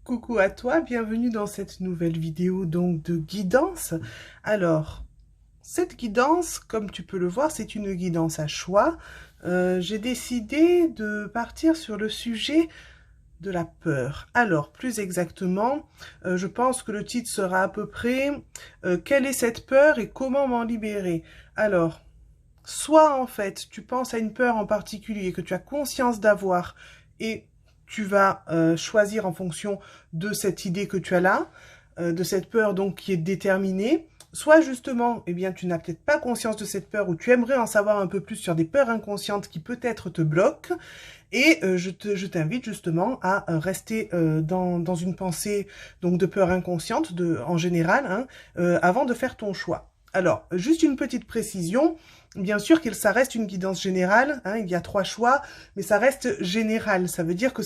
Coucou à toi, bienvenue dans cette nouvelle vidéo donc de guidance. Alors, cette guidance, comme tu peux le voir, c'est une guidance à choix. J'ai décidé de partir sur le sujet de la peur. Alors, plus exactement, je pense que le titre sera à peu près quelle est cette peur et comment m'en libérer? Alors, soit en fait, tu penses à une peur en particulier que tu as conscience d'avoir et tu vas choisir en fonction de cette idée que tu as là, de cette peur donc qui est déterminée. Soit justement, eh bien, tu n'as peut-être pas conscience de cette peur ou tu aimerais en savoir un peu plus sur des peurs inconscientes qui peut-être te bloquent. Et je t'invite justement à rester dans une pensée donc de peur inconsciente en général avant de faire ton choix. Alors, juste une petite précision. Bien sûr que ça reste une guidance générale, il y a 3 choix, mais ça reste général. Ça veut dire que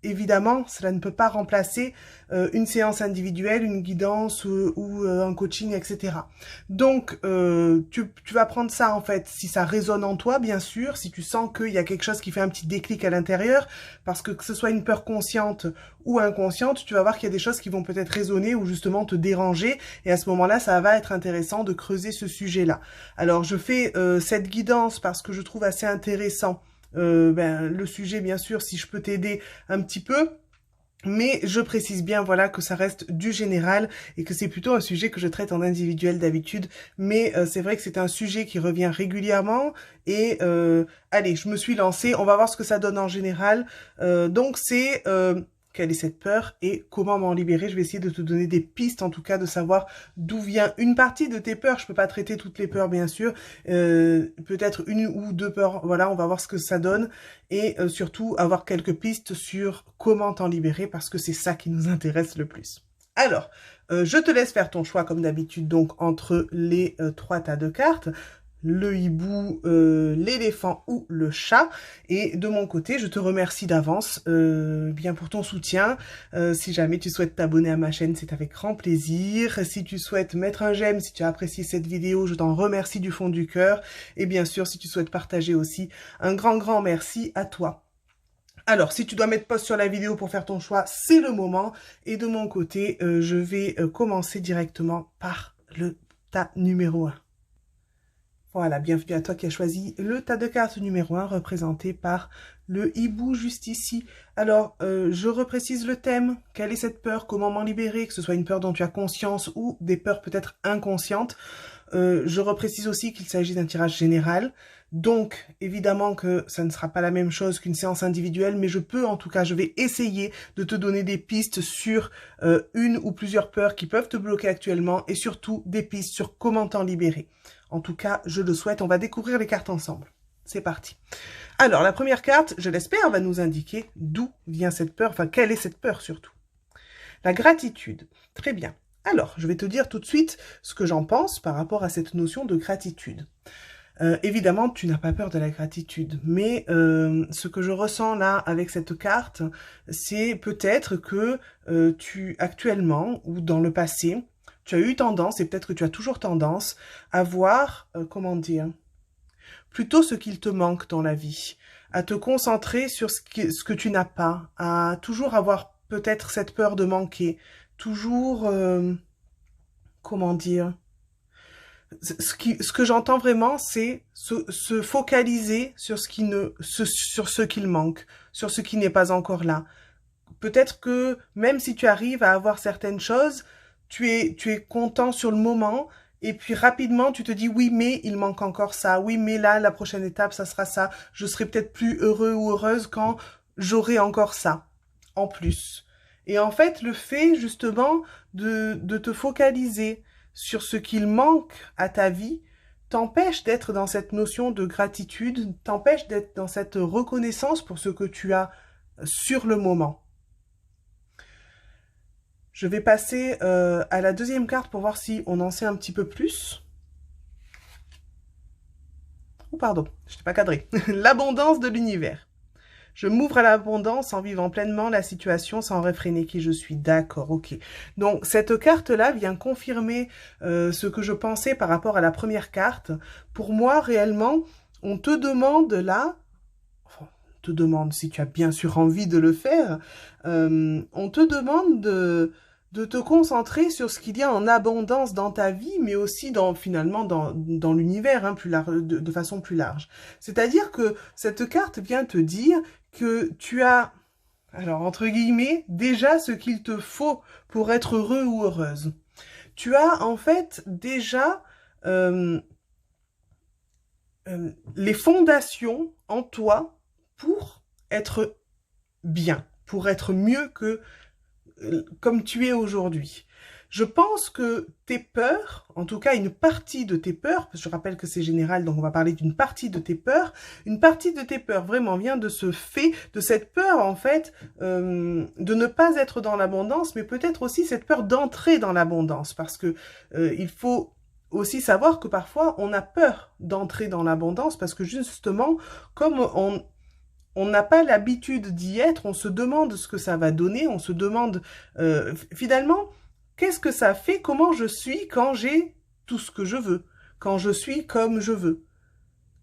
évidemment, cela ne peut pas remplacer une séance individuelle, une guidance ou un coaching, etc. Donc, tu vas prendre ça en fait, si ça résonne en toi, bien sûr, si tu sens qu'il y a quelque chose qui fait un petit déclic à l'intérieur, parce que ce soit une peur consciente ou inconsciente, tu vas voir qu'il y a des choses qui vont peut-être résonner ou justement te déranger, et à ce moment-là, ça va être intéressant de creuser ce sujet-là. Alors, je fais cette guidance parce que je trouve assez intéressant le sujet, bien sûr, si je peux t'aider un petit peu. Mais je précise bien, voilà, que ça reste du général et que c'est plutôt un sujet que je traite en individuel d'habitude. Mais c'est vrai que c'est un sujet qui revient régulièrement et allez, je me suis lancée. On va voir ce que ça donne en général. Donc c'est quelle est cette peur et comment m'en libérer. Je vais essayer de te donner des pistes, en tout cas, de savoir d'où vient une partie de tes peurs. Je peux pas traiter toutes les peurs, bien sûr. Peut-être une ou 2 peurs. Voilà, on va voir ce que ça donne. Et surtout, avoir quelques pistes sur comment t'en libérer, parce que c'est ça qui nous intéresse le plus. Alors, je te laisse faire ton choix, comme d'habitude, donc, entre les 3 tas de cartes. Le hibou, l'éléphant ou le chat. Et de mon côté, je te remercie d'avance bien pour ton soutien. Si jamais tu souhaites t'abonner à ma chaîne, c'est avec grand plaisir. Si tu souhaites mettre un j'aime, si tu as apprécié cette vidéo, je t'en remercie du fond du cœur. Et bien sûr, si tu souhaites partager aussi, un grand merci à toi. Alors, si tu dois mettre pause sur la vidéo pour faire ton choix, c'est le moment. Et de mon côté, je vais commencer directement par le tas numéro 1. Voilà, bienvenue à toi qui as choisi le tas de cartes numéro 1 représenté par le hibou juste ici. Alors, je reprécise le thème. Quelle est cette peur? Comment m'en libérer? Que ce soit une peur dont tu as conscience ou des peurs peut-être inconscientes. Je reprécise aussi qu'il s'agit d'un tirage général. Donc, évidemment que ça ne sera pas la même chose qu'une séance individuelle, mais je vais essayer de te donner des pistes sur une ou plusieurs peurs qui peuvent te bloquer actuellement et surtout des pistes sur comment t'en libérer. En tout cas, je le souhaite. On va découvrir les cartes ensemble. C'est parti. Alors, la première carte, je l'espère, va nous indiquer d'où vient cette peur, enfin, quelle est cette peur surtout. La gratitude. Très bien. Alors, je vais te dire tout de suite ce que j'en pense par rapport à cette notion de gratitude. Évidemment, tu n'as pas peur de la gratitude, mais ce que je ressens là avec cette carte, c'est peut-être que tu actuellement ou dans le passé, tu as eu tendance, et peut-être que tu as toujours tendance, à voir, comment dire, plutôt ce qu'il te manque dans la vie, à te concentrer sur ce que tu n'as pas, à toujours avoir peut-être cette peur de manquer, toujours, comment dire, ce que j'entends vraiment, c'est se focaliser sur sur ce qu'il manque, sur ce qui n'est pas encore là. Peut-être que même si tu arrives à avoir certaines choses, tu es content sur le moment, et puis rapidement tu te dis oui mais il manque encore ça, oui mais là la prochaine étape ça sera ça, je serai peut-être plus heureux ou heureuse quand j'aurai encore ça, en plus. Et en fait le fait justement de te focaliser sur ce qu'il manque à ta vie t'empêche d'être dans cette notion de gratitude, t'empêche d'être dans cette reconnaissance pour ce que tu as sur le moment. Je vais passer à la deuxième carte pour voir si on en sait un petit peu plus. Oh pardon, je n'ai pas cadré. L'abondance de l'univers. Je m'ouvre à l'abondance en vivant pleinement la situation sans réfréner qui je suis. D'accord, ok. Donc cette carte-là vient confirmer ce que je pensais par rapport à la première carte. Pour moi, réellement, on te demande là, te demande, si tu as bien sûr envie de le faire, on te demande de te concentrer sur ce qu'il y a en abondance dans ta vie, mais aussi finalement dans l'univers, hein, de façon plus large. C'est-à-dire que cette carte vient te dire que tu as, alors entre guillemets, déjà ce qu'il te faut pour être heureux ou heureuse. Tu as en fait déjà les fondations en toi pour être bien, pour être mieux que comme tu es aujourd'hui. Je pense que tes peurs, en tout cas une partie de tes peurs, parce que je rappelle que c'est général, donc on va parler d'une partie de tes peurs, une partie de tes peurs vraiment vient de ce fait, de cette peur en fait, de ne pas être dans l'abondance, mais peut-être aussi cette peur d'entrer dans l'abondance, parce que il faut aussi savoir que parfois on a peur d'entrer dans l'abondance, parce que justement, comme on n'a pas l'habitude d'y être, on se demande ce que ça va donner, on se demande finalement qu'est-ce que ça fait, comment je suis quand j'ai tout ce que je veux, quand je suis comme je veux.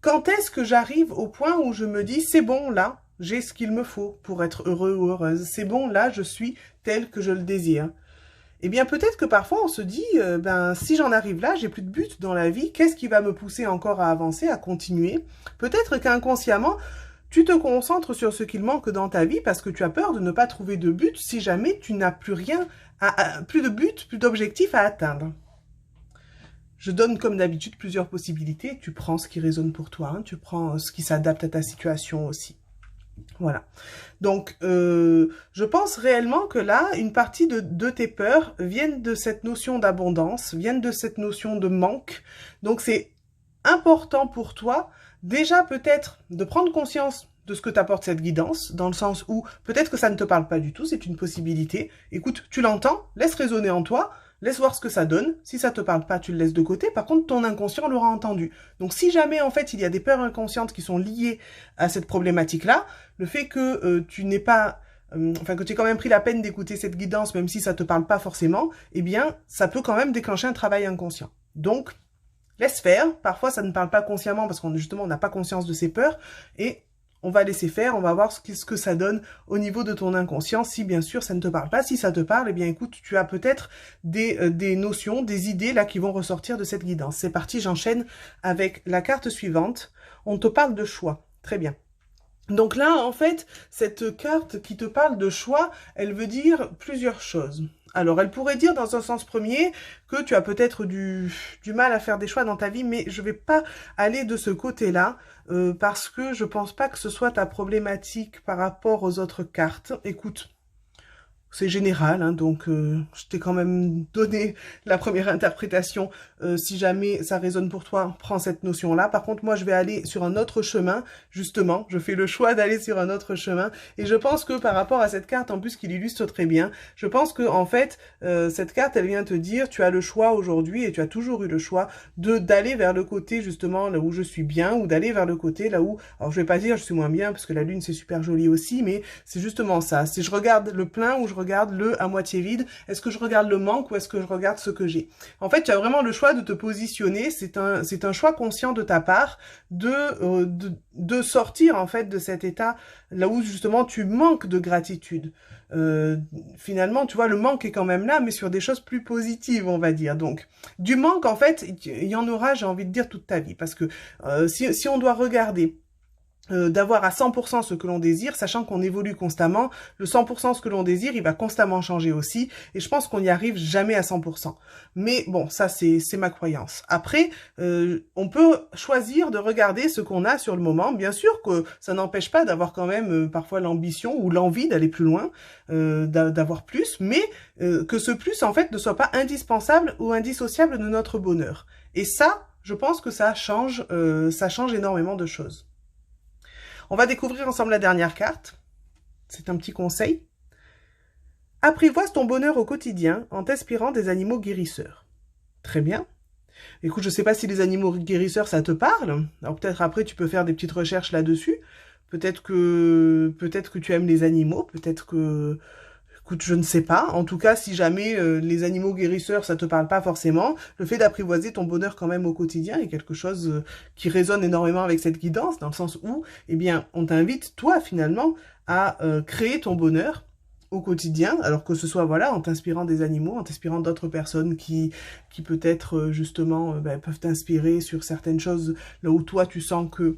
Quand est-ce que j'arrive au point où je me dis c'est bon là, j'ai ce qu'il me faut pour être heureux ou heureuse, c'est bon là, je suis tel que je le désire. Eh bien peut-être que parfois on se dit ben si j'en arrive là, j'ai plus de but dans la vie, qu'est-ce qui va me pousser encore à avancer, à continuer? Peut-être qu'inconsciemment tu te concentres sur ce qu'il manque dans ta vie parce que tu as peur de ne pas trouver de but si jamais tu n'as plus rien, plus de but, plus d'objectif à atteindre. Je donne comme d'habitude plusieurs possibilités. Tu prends ce qui résonne pour toi, hein, tu prends ce qui s'adapte à ta situation aussi. Voilà. Donc, je pense réellement que là, une partie de tes peurs viennent de cette notion d'abondance, viennent de cette notion de manque. Donc, c'est important pour toi déjà peut-être de prendre conscience de ce que t'apporte cette guidance, dans le sens où peut-être que ça ne te parle pas du tout, c'est une possibilité. Écoute, tu l'entends, laisse résonner en toi, laisse voir ce que ça donne. Si ça te parle pas, tu le laisses de côté. Par contre, ton inconscient l'aura entendu. Donc si jamais en fait il y a des peurs inconscientes qui sont liées à cette problématique-là, le fait que tu n'aies pas que tu aies quand même pris la peine d'écouter cette guidance, même si ça te parle pas forcément, eh bien, ça peut quand même déclencher un travail inconscient. Donc, laisse faire. Parfois, ça ne parle pas consciemment parce qu'on justement on n'a pas conscience de ses peurs et on va laisser faire, on va voir ce que ça donne au niveau de ton inconscient. Si bien sûr ça ne te parle pas, si ça te parle, eh bien écoute, tu as peut-être des notions, des idées là qui vont ressortir de cette guidance. C'est parti, j'enchaîne avec la carte suivante. On te parle de choix. Très bien. Donc là, en fait, cette carte qui te parle de choix, elle veut dire plusieurs choses. Alors, elle pourrait dire dans un sens premier que tu as peut-être du mal à faire des choix dans ta vie, mais je vais pas aller de ce côté-là parce que je pense pas que ce soit ta problématique par rapport aux autres cartes. Écoute, c'est général, hein, donc je t'ai quand même donné la première interprétation. Si jamais ça résonne pour toi, prends cette notion-là. Par contre, moi, je vais aller sur un autre chemin, justement. Je fais le choix d'aller sur un autre chemin. Et je pense que par rapport à cette carte, en plus, qui l'illustre très bien, je pense que en fait, cette carte, elle vient te dire, tu as le choix aujourd'hui, et tu as toujours eu le choix, d'aller vers le côté, justement, là où je suis bien, ou d'aller vers le côté là où, alors je vais pas dire je suis moins bien, parce que la lune, c'est super joli aussi, mais c'est justement ça. Si je regarde le plein ou je regarde le à moitié vide, est-ce que je regarde le manque ou est-ce que je regarde ce que j'ai? En fait, tu as vraiment le choix de te positionner, c'est un choix conscient de ta part de sortir en fait de cet état là où justement tu manques de gratitude. Finalement, tu vois, le manque est quand même là, mais sur des choses plus positives, on va dire. Donc, du manque, en fait, il y en aura, j'ai envie de dire, toute ta vie. Parce que si on doit regarder d'avoir à 100% ce que l'on désire, sachant qu'on évolue constamment, le 100% ce que l'on désire, il va constamment changer aussi, et je pense qu'on n'y arrive jamais à 100%. Mais bon, ça c'est ma croyance. Après, on peut choisir de regarder ce qu'on a sur le moment, bien sûr que ça n'empêche pas d'avoir quand même parfois l'ambition ou l'envie d'aller plus loin, d'avoir plus, mais que ce plus en fait ne soit pas indispensable ou indissociable de notre bonheur. Et ça, je pense que ça change énormément de choses. On va découvrir ensemble la dernière carte. C'est un petit conseil. Apprivoise ton bonheur au quotidien en t'inspirant des animaux guérisseurs. Très bien. Écoute, je ne sais pas si les animaux guérisseurs, ça te parle. Alors peut-être après, tu peux faire des petites recherches là-dessus. Peut-être que tu aimes les animaux. Peut-être que Écoute, je ne sais pas. En tout cas, si jamais les animaux guérisseurs, ça te parle pas forcément, le fait d'apprivoiser ton bonheur quand même au quotidien est quelque chose qui résonne énormément avec cette guidance, dans le sens où, eh bien, on t'invite, toi, finalement, à créer ton bonheur au quotidien, alors que ce soit, voilà, en t'inspirant des animaux, en t'inspirant d'autres personnes qui peut-être, justement, peuvent t'inspirer sur certaines choses là où toi, tu sens que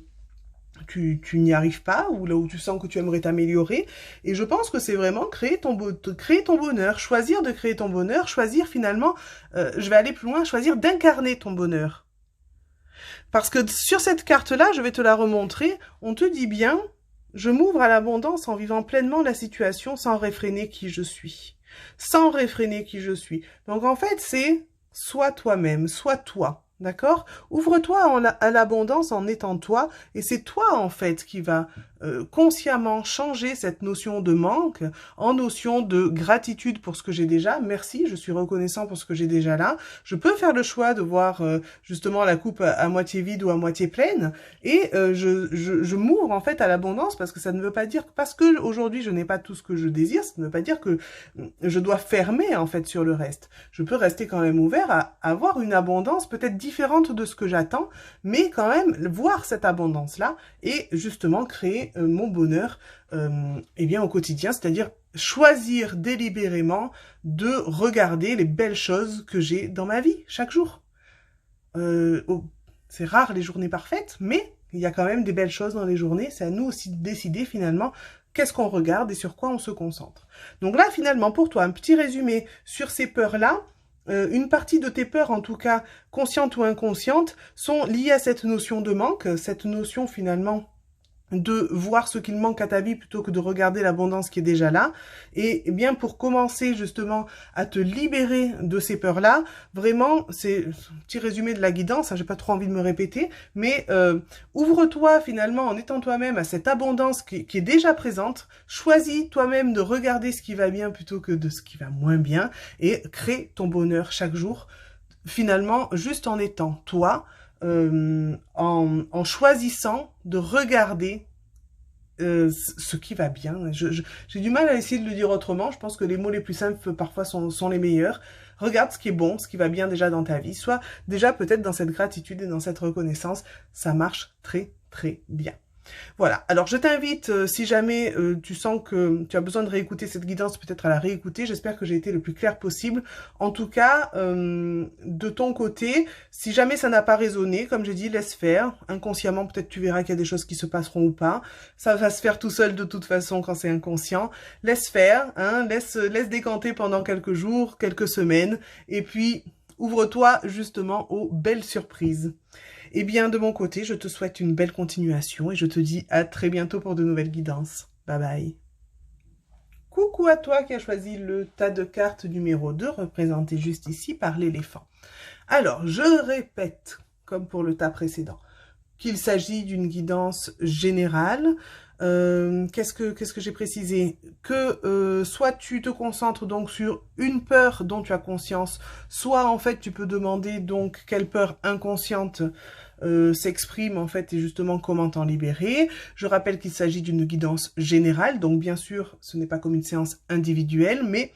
tu n'y arrives pas, ou là où tu sens que tu aimerais t'améliorer. Et je pense que c'est vraiment créer ton bonheur, choisir de créer ton bonheur, choisir finalement, je vais aller plus loin, choisir d'incarner ton bonheur. Parce que sur cette carte-là, je vais te la remontrer, on te dit bien, je m'ouvre à l'abondance en vivant pleinement la situation sans réfréner qui je suis. Sans réfréner qui je suis. Donc en fait, c'est sois toi-même, sois toi. D'accord? Ouvre-toi à l'abondance en étant toi, et c'est toi en fait qui va consciemment changer cette notion de manque en notion de gratitude pour ce que j'ai déjà. Merci, je suis reconnaissant pour ce que j'ai déjà là. Je peux faire le choix de voir justement la coupe à moitié vide ou à moitié pleine, et je m'ouvre en fait à l'abondance, parce que ça ne veut pas dire, parce que aujourd'hui je n'ai pas tout ce que je désire, ça ne veut pas dire que je dois fermer en fait sur le reste. Je peux rester quand même ouvert à avoir une abondance peut-être différente de ce que j'attends, mais quand même voir cette abondance-là et justement créer mon bonheur eh bien, au quotidien, c'est-à-dire choisir délibérément de regarder les belles choses que j'ai dans ma vie chaque jour. C'est rare les journées parfaites, mais il y a quand même des belles choses dans les journées. C'est à nous aussi de décider finalement qu'est-ce qu'on regarde et sur quoi on se concentre. Donc là, finalement, pour toi, un petit résumé sur ces peurs-là. Une partie de tes peurs, en tout cas conscientes ou inconscientes, sont liées à cette notion de manque, cette notion finalement de voir ce qu'il manque à ta vie plutôt que de regarder l'abondance qui est déjà là. Et eh bien pour commencer justement à te libérer de ces peurs-là, vraiment, c'est un petit résumé de la guidance, hein, j'ai pas trop envie de me répéter, mais ouvre-toi finalement en étant toi-même à cette abondance qui est déjà présente, choisis toi-même de regarder ce qui va bien plutôt que de ce qui va moins bien, et crée ton bonheur chaque jour, finalement juste en étant toi, en choisissant de regarder ce qui va bien. J'ai du mal à essayer de le dire autrement. Je pense que les mots les plus simples parfois sont les meilleurs. Regarde ce qui est bon, ce qui va bien déjà dans ta vie. Soit déjà peut-être dans cette gratitude et dans cette reconnaissance. Ça marche très très bien. Voilà, alors je t'invite, si jamais tu sens que tu as besoin de réécouter cette guidance, peut-être à la réécouter. J'espère que j'ai été le plus clair possible. En tout cas, de ton côté, si jamais ça n'a pas résonné, comme j'ai dit, laisse faire. Inconsciemment, peut-être tu verras qu'il y a des choses qui se passeront ou pas. Ça va se faire tout seul de toute façon quand c'est inconscient. Laisse faire, hein, laisse décanter pendant quelques jours, quelques semaines, et puis ouvre-toi justement aux belles surprises. Eh bien, de mon côté, je te souhaite une belle continuation et je te dis à très bientôt pour de nouvelles guidances. Bye bye. Coucou à toi qui as choisi le tas de cartes numéro 2, représenté juste ici par l'éléphant. Alors, je répète, comme pour le tas précédent, qu'il s'agit d'une guidance générale. Qu'est-ce que j'ai précisé? Que soit tu te concentres donc sur une peur dont tu as conscience, soit en fait tu peux demander donc quelle peur inconsciente s'exprime en fait et justement comment t'en libérer. Je rappelle qu'il s'agit d'une guidance générale, donc bien sûr ce n'est pas comme une séance individuelle, mais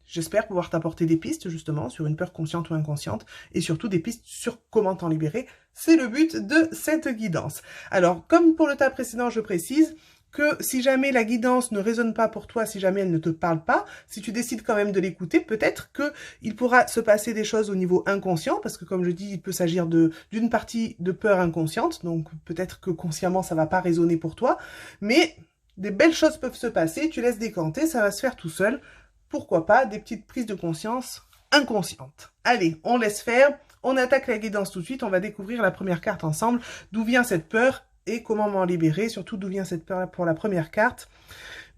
j'espère pouvoir t'apporter des pistes justement sur une peur consciente ou inconsciente et surtout des pistes sur comment t'en libérer. C'est le but de cette guidance. Alors, comme pour le tas précédent, je précise que si jamais la guidance ne résonne pas pour toi, si jamais elle ne te parle pas, si tu décides quand même de l'écouter, peut-être qu'il pourra se passer des choses au niveau inconscient, parce que comme je dis, il peut s'agir d'une partie de peur inconsciente, donc peut-être que consciemment ça va pas résonner pour toi, mais des belles choses peuvent se passer, tu laisses décanter, ça va se faire tout seul. Pourquoi pas des petites prises de conscience inconscientes. Allez, on laisse faire, on attaque la guidance tout de suite, on va découvrir la première carte ensemble, d'où vient cette peur et comment m'en libérer, surtout d'où vient cette peur pour la première carte.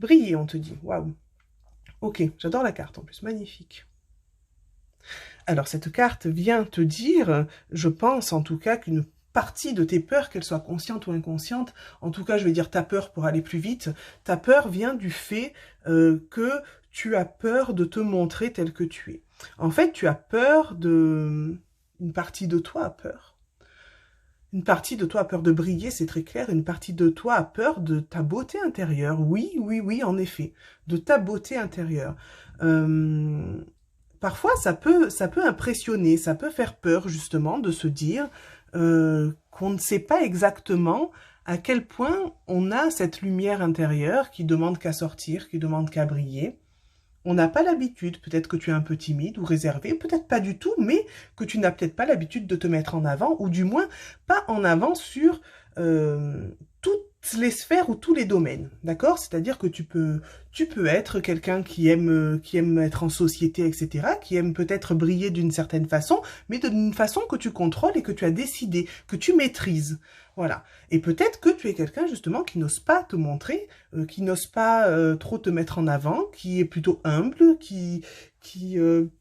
Briller, on te dit, waouh. Ok, j'adore la carte en plus, magnifique. Alors cette carte vient te dire, je pense en tout cas qu'une partie de tes peurs, qu'elles soient conscientes ou inconscientes, en tout cas je vais dire ta peur pour aller plus vite, ta peur vient du fait que tu as peur de te montrer tel que tu es. En fait, tu as peur une partie de toi a peur Une partie de toi a peur de briller, c'est très clair. Une partie de toi a peur de ta beauté intérieure. Oui, oui, oui, en effet, de ta beauté intérieure. Parfois, ça peut impressionner, ça peut faire peur, justement, de se dire qu'on ne sait pas exactement à quel point on a cette lumière intérieure qui demande qu'à sortir, qui demande qu'à briller. On n'a pas l'habitude, peut-être que tu es un peu timide ou réservé, peut-être pas du tout, mais que tu n'as peut-être pas l'habitude de te mettre en avant, ou du moins pas en avant sur toutes les sphères ou tous les domaines, d'accord? C'est-à-dire que tu peux être quelqu'un qui aime être en société, etc., qui aime peut-être briller d'une certaine façon, mais d'une façon que tu contrôles et que tu as décidé, que tu maîtrises. Voilà. Et peut-être que tu es quelqu'un justement qui n'ose pas te montrer, qui n'ose pas trop te mettre en avant, qui est plutôt humble, qui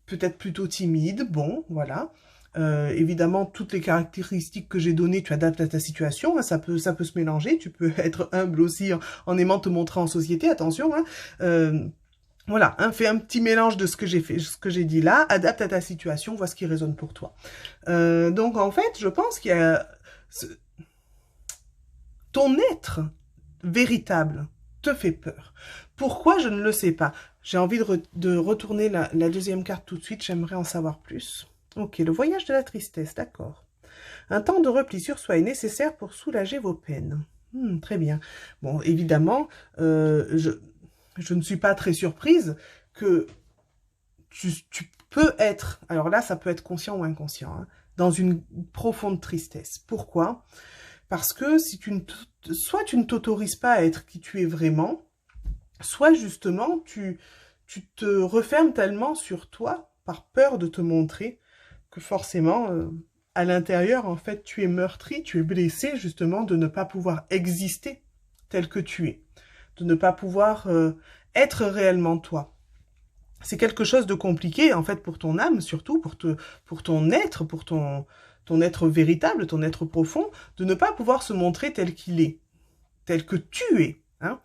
peut-être plutôt timide. Bon, voilà. Évidemment, toutes les caractéristiques que j'ai données, tu adaptes à ta situation. Hein, ça peut se mélanger. Tu peux être humble aussi en aimant te montrer en société. Attention. Hein. Voilà, hein, fais un petit mélange de ce que j'ai fait, ce que j'ai dit là, adapte à ta situation, vois ce qui résonne pour toi. Donc en fait, je pense qu'il y a ton être véritable te fait peur. Pourquoi, je ne le sais pas. J'ai envie de retourner la deuxième carte tout de suite, j'aimerais en savoir plus. Ok, le voyage de la tristesse, d'accord. Un temps de repli sur soi est nécessaire pour soulager vos peines. Très bien. Bon, évidemment, je ne suis pas très surprise que tu peux être, alors là, ça peut être conscient ou inconscient, hein, dans une profonde tristesse. Pourquoi ? Parce que si soit tu ne t'autorises pas à être qui tu es vraiment, soit justement tu te refermes tellement sur toi par peur de te montrer que forcément, à l'intérieur, en fait, tu es meurtri, tu es blessé justement de ne pas pouvoir exister tel que tu es, de ne pas pouvoir être réellement toi. C'est quelque chose de compliqué, en fait, pour ton âme, surtout, pour ton être, pour ton être véritable, ton être profond, de ne pas pouvoir se montrer tel qu'il est, tel que tu es. Hein.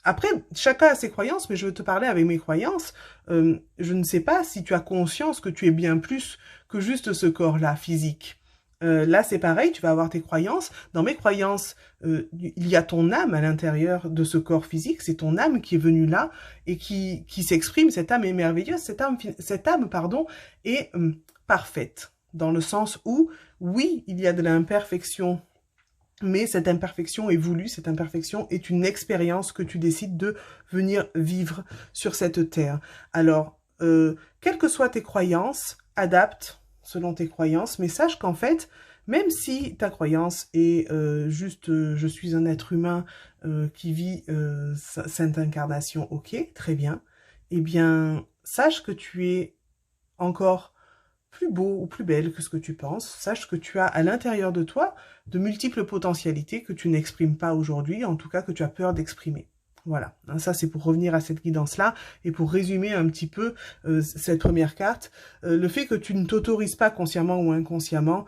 Après, chacun a ses croyances, mais je veux te parler avec mes croyances. Je ne sais pas si tu as conscience que tu es bien plus que juste ce corps-là, physique. Là, c'est pareil, tu vas avoir tes croyances. Dans mes croyances, il y a ton âme à l'intérieur de ce corps physique. C'est ton âme qui est venue là et qui s'exprime. Cette âme est merveilleuse. Cette âme, pardon, est parfaite. Dans le sens où, oui, il y a de l'imperfection, mais cette imperfection est voulue. Cette imperfection est une expérience que tu décides de venir vivre sur cette terre. Alors, quelles que soient tes croyances, adapte selon tes croyances, mais sache qu'en fait, même si ta croyance est juste je suis un être humain qui vit cette incarnation, ok, très bien, eh bien, sache que tu es encore plus beau ou plus belle que ce que tu penses. Sache que tu as à l'intérieur de toi de multiples potentialités que tu n'exprimes pas aujourd'hui, en tout cas que tu as peur d'exprimer. Voilà, ça c'est pour revenir à cette guidance-là et pour résumer un petit peu cette première carte. Le fait que tu ne t'autorises pas consciemment ou inconsciemment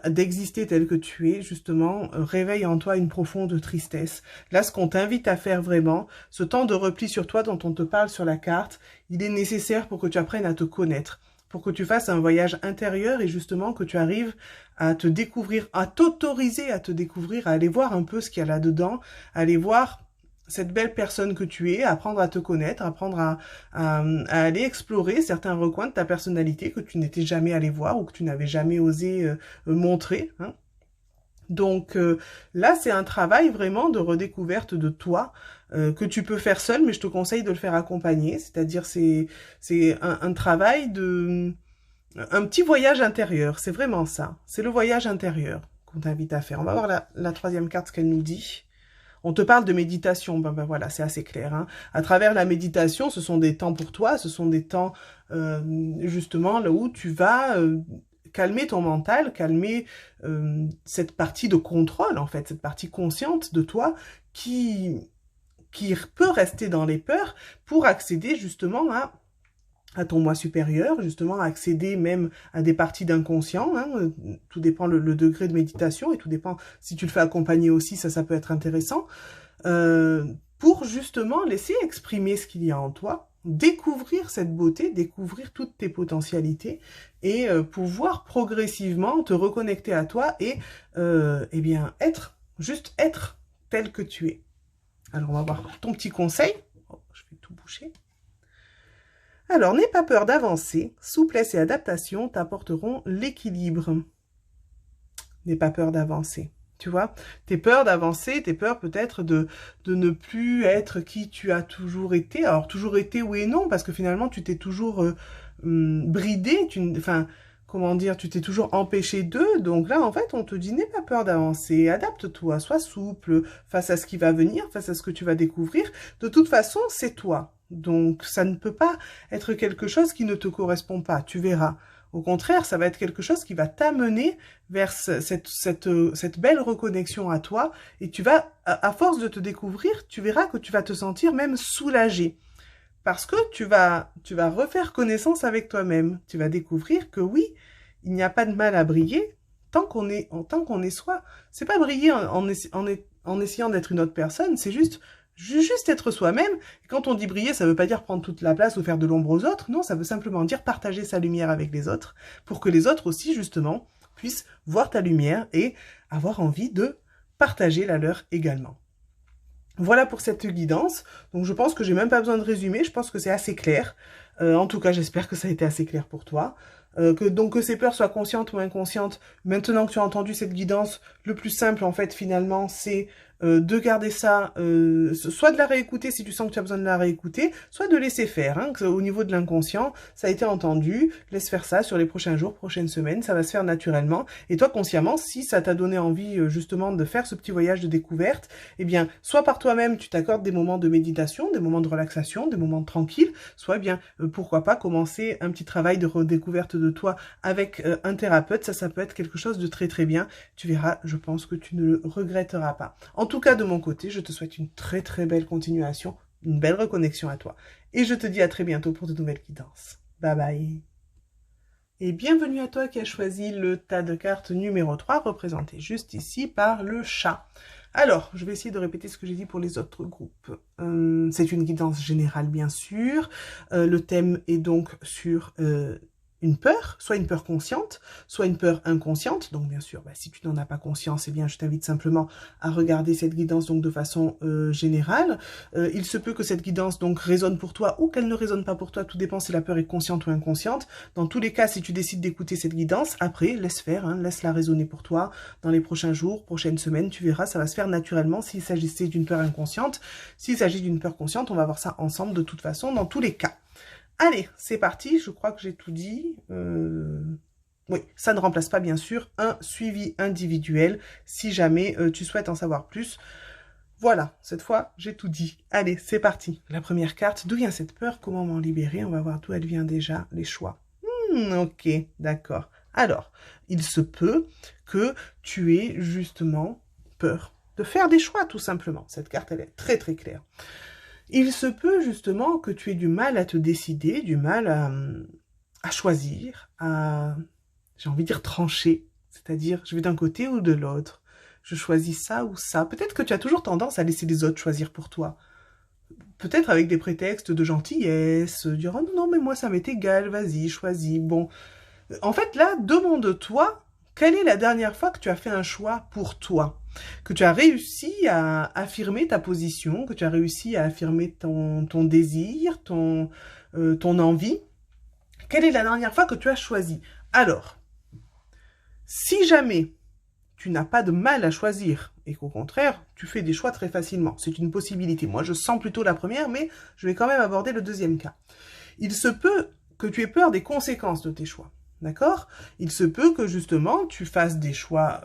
d'exister tel que tu es, justement, réveille en toi une profonde tristesse. Là, ce qu'on t'invite à faire vraiment, ce temps de repli sur toi dont on te parle sur la carte, il est nécessaire pour que tu apprennes à te connaître, pour que tu fasses un voyage intérieur et justement que tu arrives à te découvrir, à t'autoriser à te découvrir, à aller voir un peu ce qu'il y a là-dedans, à aller voir cette belle personne que tu es, apprendre à te connaître, apprendre à aller explorer certains recoins de ta personnalité que tu n'étais jamais allé voir ou que tu n'avais jamais osé montrer. Hein. Donc là, c'est un travail vraiment de redécouverte de toi que tu peux faire seul, mais je te conseille de le faire accompagner. C'est-à-dire c'est un travail un petit voyage intérieur. C'est vraiment ça. C'est le voyage intérieur qu'on t'invite à faire. On va voir la troisième carte, ce qu'elle nous dit. On te parle de méditation, ben voilà, c'est assez clair. Hein. À travers la méditation, ce sont des temps pour toi, ce sont des temps justement là où tu vas calmer ton mental, calmer cette partie de contrôle en fait, cette partie consciente de toi qui peut rester dans les peurs pour accéder justement à ton moi supérieur, justement accéder même à des parties d'inconscient. Hein, tout dépend le degré de méditation et tout dépend si tu le fais accompagner aussi, ça peut être intéressant. Pour justement laisser exprimer ce qu'il y a en toi, découvrir cette beauté, découvrir toutes tes potentialités et pouvoir progressivement te reconnecter à toi et eh bien juste être tel que tu es. Alors on va voir ton petit conseil. Oh, je vais tout boucher. Alors, n'aie pas peur d'avancer. Souplesse et adaptation t'apporteront l'équilibre. N'aie pas peur d'avancer. Tu vois, tes peurs d'avancer, tes peurs peut-être de ne plus être qui tu as toujours été. Alors, toujours été, oui et non, parce que finalement, tu t'es toujours bridé. Enfin, comment dire, tu t'es toujours empêché d'eux. Donc là, en fait, on te dit, n'aie pas peur d'avancer. Adapte-toi, sois souple face à ce qui va venir, face à ce que tu vas découvrir. De toute façon, c'est toi. Donc, ça ne peut pas être quelque chose qui ne te correspond pas, tu verras. Au contraire, ça va être quelque chose qui va t'amener vers cette belle reconnexion à toi. Et tu vas, à force de te découvrir, tu verras que tu vas te sentir même soulagé. Parce que tu vas refaire connaissance avec toi-même. Tu vas découvrir que oui, il n'y a pas de mal à briller tant qu'on est soi. C'est pas briller en essayant d'être une autre personne, c'est juste être soi-même. Et quand on dit briller, ça veut pas dire prendre toute la place ou faire de l'ombre aux autres. Non, ça veut simplement dire partager sa lumière avec les autres pour que les autres aussi, justement, puissent voir ta lumière et avoir envie de partager la leur également. Voilà pour cette guidance. Donc je pense que j'ai même pas besoin de résumer, je pense que c'est assez clair. En tout cas, j'espère que ça a été assez clair pour toi. Donc que ces peurs soient conscientes ou inconscientes, maintenant que tu as entendu cette guidance, le plus simple en fait finalement c'est de garder ça, soit de la réécouter si tu sens que tu as besoin de la réécouter, soit de laisser faire, hein, au niveau de l'inconscient, ça a été entendu, laisse faire ça sur les prochains jours, prochaines semaines, ça va se faire naturellement, et toi consciemment, si ça t'a donné envie justement de faire ce petit voyage de découverte, eh bien, soit par toi-même tu t'accordes des moments de méditation, des moments de relaxation, des moments tranquilles, soit bien, pourquoi pas commencer un petit travail de redécouverte de toi avec un thérapeute, ça peut être quelque chose de très très bien, tu verras, je pense que tu ne le regretteras pas. En tout cas, de mon côté, je te souhaite une très très belle continuation, une belle reconnexion à toi. Et je te dis à très bientôt pour de nouvelles guidances. Bye bye. Et bienvenue à toi qui as choisi le tas de cartes numéro 3, représenté juste ici par le chat. Alors, je vais essayer de répéter ce que j'ai dit pour les autres groupes. C'est une guidance générale, bien sûr. Le thème est donc sur une peur, soit une peur consciente, soit une peur inconsciente. Donc bien sûr, si tu n'en as pas conscience, eh bien je t'invite simplement à regarder cette guidance donc de façon générale. Il se peut que cette guidance donc résonne pour toi ou qu'elle ne résonne pas pour toi, tout dépend si la peur est consciente ou inconsciente. Dans tous les cas, si tu décides d'écouter cette guidance, après, laisse faire, hein, laisse-la résonner pour toi. Dans les prochains jours, prochaines semaines, tu verras, ça va se faire naturellement s'il s'agissait d'une peur inconsciente. S'il s'agit d'une peur consciente, on va voir ça ensemble de toute façon, dans tous les cas. Allez, c'est parti, je crois que j'ai tout dit. Oui, ça ne remplace pas bien sûr un suivi individuel si jamais tu souhaites en savoir plus. Voilà, cette fois, j'ai tout dit. Allez, c'est parti. La première carte, d'où vient cette peur? Comment m'en libérer? On va voir d'où elle vient déjà, les choix. Ok, d'accord. Alors, il se peut que tu aies justement peur de faire des choix, tout simplement. Cette carte, elle est très très claire. Il se peut justement que tu aies du mal à te décider, du mal à choisir, j'ai envie de dire trancher, c'est-à-dire je vais d'un côté ou de l'autre, je choisis ça ou ça. Peut-être que tu as toujours tendance à laisser les autres choisir pour toi. Peut-être avec des prétextes de gentillesse, dire « Oh non, non, mais moi ça m'est égal, vas-y, choisis. » Bon, en fait là, demande-toi, quelle est la dernière fois que tu as fait un choix pour toi? Que tu as réussi à affirmer ta position, que tu as réussi à affirmer ton désir, ton envie. Quelle est la dernière fois que tu as choisi? Alors, si jamais tu n'as pas de mal à choisir et qu'au contraire, tu fais des choix très facilement, c'est une possibilité. Moi, je sens plutôt la première, mais je vais quand même aborder le deuxième cas. Il se peut que tu aies peur des conséquences de tes choix. D'accord? Il se peut que justement tu fasses des choix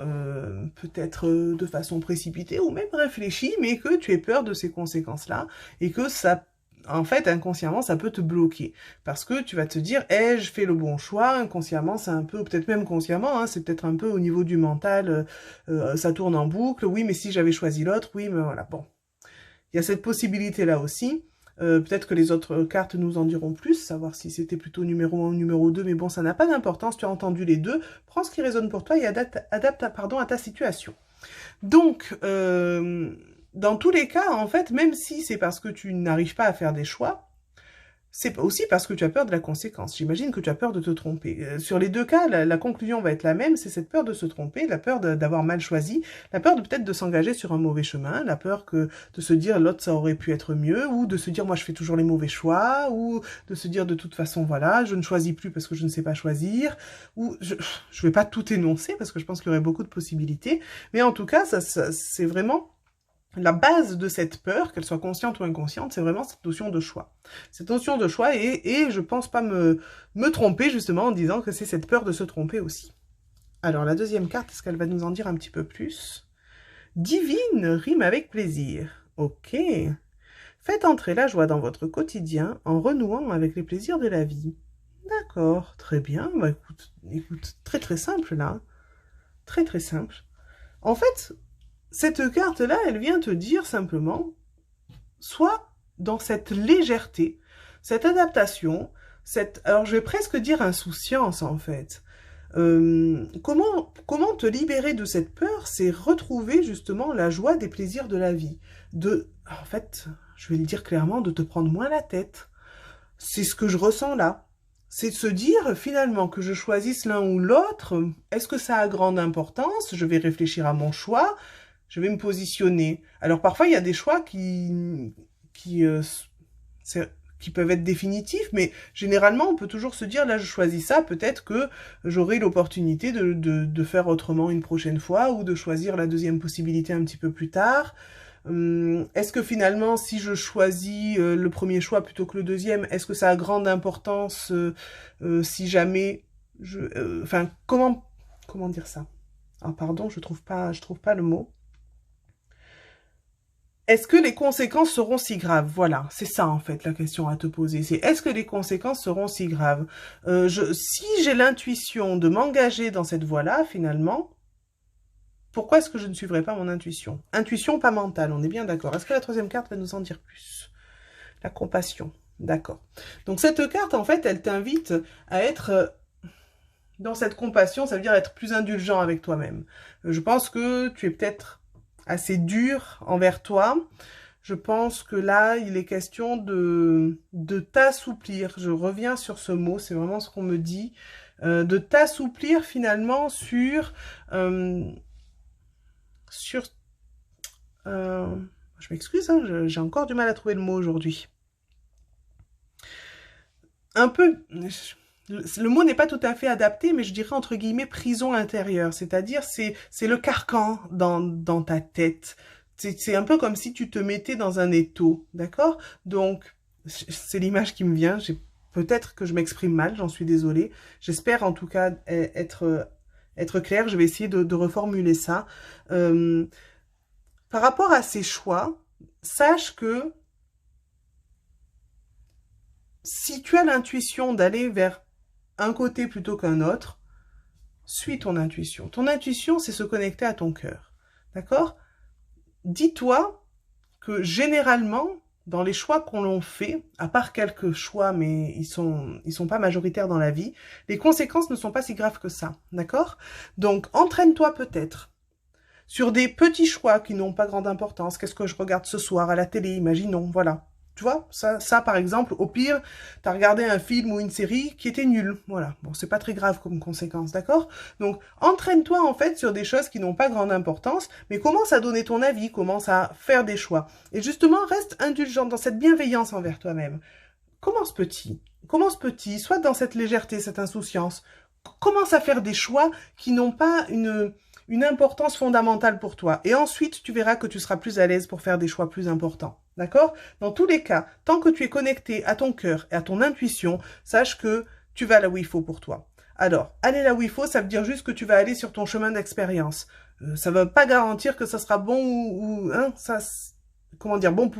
peut-être de façon précipitée ou même réfléchie, mais que tu aies peur de ces conséquences-là et que ça, en fait, inconsciemment, ça peut te bloquer. Parce que tu vas te dire, ai-je fait le bon choix? Inconsciemment, c'est un peu, peut-être même consciemment, hein, c'est peut-être un peu au niveau du mental, ça tourne en boucle. Oui, mais si j'avais choisi l'autre, oui, mais voilà, bon. Il y a cette possibilité-là aussi. Peut-être que les autres cartes nous en diront plus, savoir si c'était plutôt numéro 1 ou numéro 2, mais bon, ça n'a pas d'importance, tu as entendu les deux, prends ce qui résonne pour toi et adapte à ta situation. Donc, dans tous les cas, en fait, même si c'est parce que tu n'arrives pas à faire des choix, c'est aussi parce que tu as peur de la conséquence. J'imagine que tu as peur de te tromper. Sur les deux cas, la conclusion va être la même, c'est cette peur de se tromper, la peur d'avoir mal choisi, la peur de peut-être de s'engager sur un mauvais chemin, la peur de se dire l'autre ça aurait pu être mieux, ou de se dire moi je fais toujours les mauvais choix, ou de se dire de toute façon voilà, je ne choisis plus parce que je ne sais pas choisir, ou je vais pas tout énoncer parce que je pense qu'il y aurait beaucoup de possibilités, mais en tout cas c'est vraiment... La base de cette peur, qu'elle soit consciente ou inconsciente, c'est vraiment cette notion de choix. Cette notion de choix, et je pense pas me tromper justement en disant que c'est cette peur de se tromper aussi. Alors la deuxième carte, est-ce qu'elle va nous en dire un petit peu plus? Divine rime avec plaisir. Ok. Faites entrer la joie dans votre quotidien en renouant avec les plaisirs de la vie. D'accord, très bien. Bah, écoute, très très simple là. Très très simple. En fait, cette carte-là, elle vient te dire simplement, sois dans cette légèreté, cette adaptation, alors je vais presque dire insouciance en fait. Comment te libérer de cette peur, c'est retrouver justement la joie des plaisirs de la vie. En fait, je vais le dire clairement, de te prendre moins la tête. C'est ce que je ressens là. C'est de se dire finalement que je choisisse l'un ou l'autre, est-ce que ça a grande importance? Je vais réfléchir à mon choix. Je vais me positionner. Alors parfois, il y a des choix qui peuvent être définitifs, mais généralement, on peut toujours se dire, là, je choisis ça, peut-être que j'aurai l'opportunité de faire autrement une prochaine fois, ou de choisir la deuxième possibilité un petit peu plus tard. Est-ce que finalement, si je choisis le premier choix plutôt que le deuxième, est-ce que ça a grande importance si jamais enfin, comment dire ça? Ah, pardon, je trouve pas le mot. Est-ce que les conséquences seront si graves? Voilà, c'est ça en fait la question à te poser. C'est est-ce que les conséquences seront si graves? Si j'ai l'intuition de m'engager dans cette voie-là, finalement, pourquoi est-ce que je ne suivrai pas mon intuition? Intuition, pas mentale, on est bien d'accord. Est-ce que la troisième carte va nous en dire plus? La compassion, d'accord. Donc cette carte, en fait, elle t'invite à être... dans cette compassion, ça veut dire être plus indulgent avec toi-même. Je pense que tu es peut-être assez dur envers toi. Je pense que là, il est question de t'assouplir. Je reviens sur ce mot, c'est vraiment ce qu'on me dit. De t'assouplir finalement sur... je m'excuse, hein, j'ai encore du mal à trouver le mot aujourd'hui. Un peu... Le mot n'est pas tout à fait adapté, mais je dirais entre guillemets prison intérieure, c'est-à-dire c'est le carcan dans ta tête. C'est un peu comme si tu te mettais dans un étau, d'accord? Donc, c'est l'image qui me vient, peut-être que je m'exprime mal, j'en suis désolée. J'espère en tout cas être claire, je vais essayer de reformuler ça. Par rapport à ces choix, sache que si tu as l'intuition d'aller vers un côté plutôt qu'un autre, suis ton intuition. Ton intuition, c'est se connecter à ton cœur. D'accord? Dis-toi que généralement, dans les choix qu'on l'on fait, à part quelques choix, mais ils sont pas majoritaires dans la vie, les conséquences ne sont pas si graves que ça. D'accord? Donc, entraîne-toi peut-être sur des petits choix qui n'ont pas grande importance. Qu'est-ce que je regarde ce soir à la télé? Imaginons, voilà. Tu vois, ça par exemple, au pire, t'as regardé un film ou une série qui était nul. Voilà, bon, c'est pas très grave comme conséquence, d'accord? Donc, entraîne-toi en fait sur des choses qui n'ont pas grande importance, mais commence à donner ton avis, commence à faire des choix. Et justement, reste indulgent dans cette bienveillance envers toi-même. Commence petit, soit dans cette légèreté, cette insouciance. Commence à faire des choix qui n'ont pas une importance fondamentale pour toi. Et ensuite, tu verras que tu seras plus à l'aise pour faire des choix plus importants. D'accord? Dans tous les cas, tant que tu es connecté à ton cœur et à ton intuition, sache que tu vas là où il faut pour toi. Alors, aller là où il faut, ça veut dire juste que tu vas aller sur ton chemin d'expérience. Ça ne veut pas garantir que ça sera bon ou hein, ça, comment dire, bon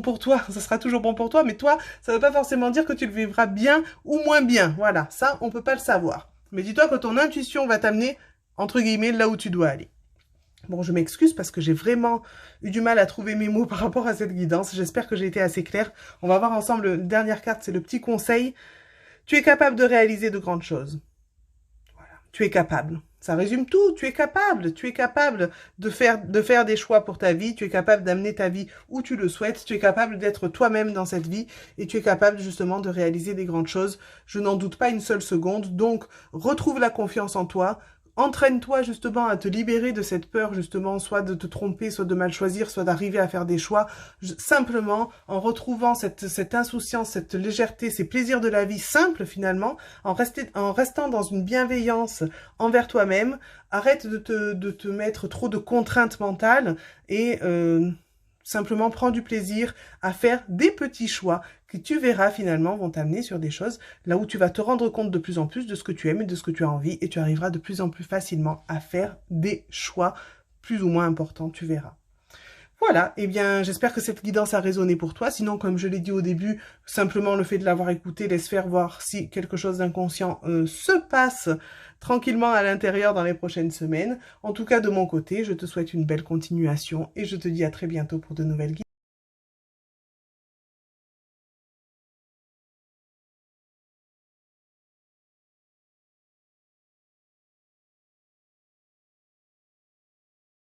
pour toi, ça sera toujours bon pour toi, mais toi, ça ne veut pas forcément dire que tu le vivras bien ou moins bien. Voilà, ça, on ne peut pas le savoir. Mais dis-toi que ton intuition va t'amener, entre guillemets, là où tu dois aller. Bon, je m'excuse parce que j'ai vraiment eu du mal à trouver mes mots par rapport à cette guidance. J'espère que j'ai été assez claire. On va voir ensemble, la dernière carte, c'est le petit conseil. Tu es capable de réaliser de grandes choses. Voilà, tu es capable. Ça résume tout. Tu es capable de faire des choix pour ta vie. Tu es capable d'amener ta vie où tu le souhaites. Tu es capable d'être toi-même dans cette vie et tu es capable justement de réaliser des grandes choses. Je n'en doute pas une seule seconde. Donc, retrouve la confiance en toi. Entraîne-toi justement à te libérer de cette peur justement, soit de te tromper, soit de mal choisir, soit d'arriver à faire des choix. Simplement, en retrouvant cette insouciance, cette légèreté, ces plaisirs de la vie simples finalement, en restant dans une bienveillance envers toi-même, arrête de te mettre trop de contraintes mentales et simplement prends du plaisir à faire des petits choix qui tu verras finalement vont t'amener sur des choses là où tu vas te rendre compte de plus en plus de ce que tu aimes et de ce que tu as envie et tu arriveras de plus en plus facilement à faire des choix plus ou moins importants, tu verras. Voilà, eh bien, j'espère que cette guidance a résonné pour toi. Sinon, comme je l'ai dit au début, simplement le fait de l'avoir écouté laisse faire voir si quelque chose d'inconscient se passe tranquillement à l'intérieur dans les prochaines semaines. En tout cas, de mon côté, je te souhaite une belle continuation et je te dis à très bientôt pour de nouvelles guidances.